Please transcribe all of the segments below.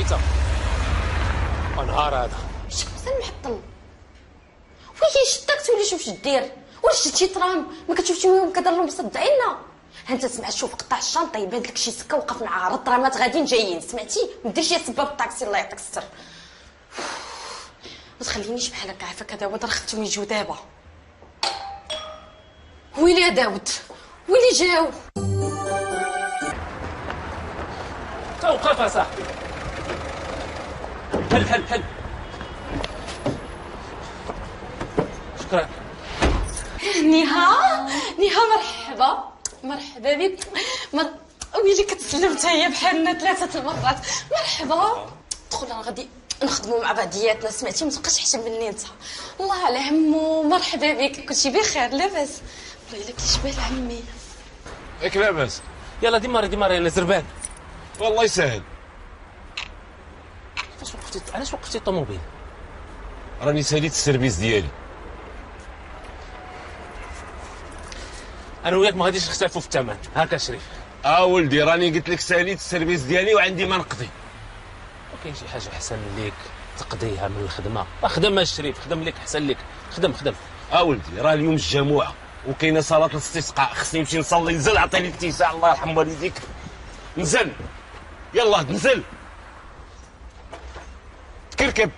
غيتا نهار هذا شمس المحطل وين شدك تولي شوف دير واش شتي طرام ما كتشوفش وين كدار لهم مصدعينا انت سمع شوف قطع الشنطه يبان لك شي سكه وقف معاها الطرامات غاديين جايين سمعتي ما ديرش يا سباب الطاكسي الله يعطيك الستر ما تخلينيش بحال هكا عافاك داود راه خفتهم يجيو دابا ويلي يا داود ويلي جاو توقف يا صاحبي حل شكرا نهى مرحبا بك ويلي كتسلم حتى هي بحالنا 3 المرات مرحبا دخل انا غادي نخدموا مع بعضياتنا سمعتي ما تبقاش احسن مني انت الله على عمو مرحبا بك كلشي بخير لاباس والله الا كيشبه عمي ياك لاباس يلا ديماري انا زربان والله يسهل علاش وقفتي الطوموبيل راني ساليت السيرفيس ديالي انا وياك ما غاديش نختلفوا في الثمن هاكا شريف ولدي راني قلت لك ساليت السيرفيس ديالي وعندي ما نقضي وكاين شي حاجه احسن ليك تقضيها من الخدمه خدم الشريف خدم لك احسن لك خدم ولدي راه اليوم الجمعه وكاينه صلاه الاستسقاء خصني نمشي نصلي نزل عطيني الاتساع الله يرحم والديك نزل يلا نزل تكركب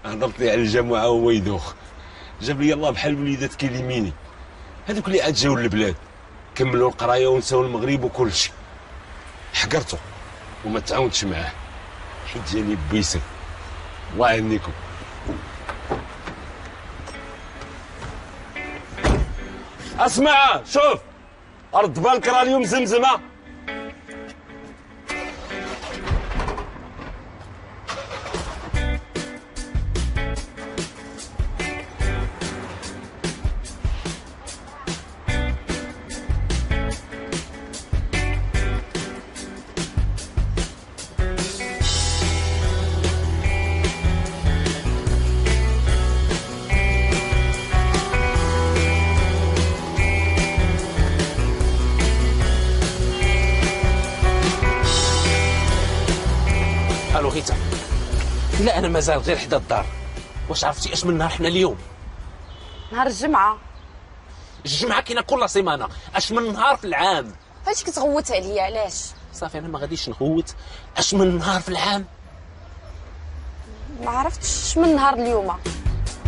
هضرت لي على الجمعه هو يدوخ جاب لي الله بحال وليدات كيليميني هذوك اللي عاد جاو للبلاد كملوا القرايه ونساو المغرب وكلشي حقرته وما تعاونتش معاه حيت جاني بويسر الله يهنيكم اسمع شوف ارض بنك راه اليوم زمزمه الو غيتا لا انا مازال غير حدا الدار واش عرفتي اش من نهار حنا اليوم نهار الجمعه الجمعه كاينه كل سيمانه اش من نهار في العام علاش كتغوت عليا علاش صافي انا ما غاديش نغوت اش من نهار في العام ما عرفتش من نهار اليوم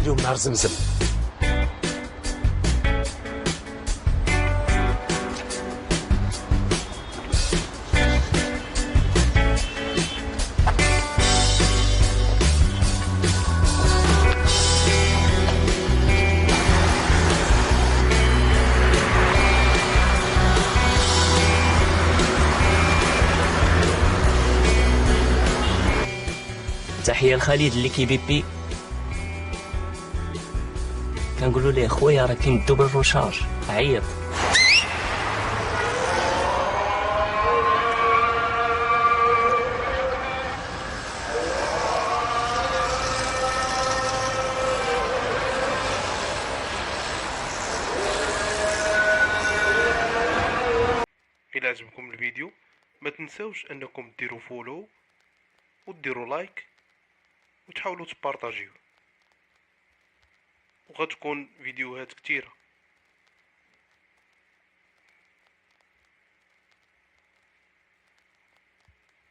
نهار زمزم تحية لخالد اللي كيبيبي كنقولوا ليه خويا راه كاين الدوبل روشارج عيط إلا عجبكم الفيديو ما تنسوش انكم ديروا فولو وديروا لايك وتحاولوا تبارطاجيو وغتكون فيديوهات كتيره.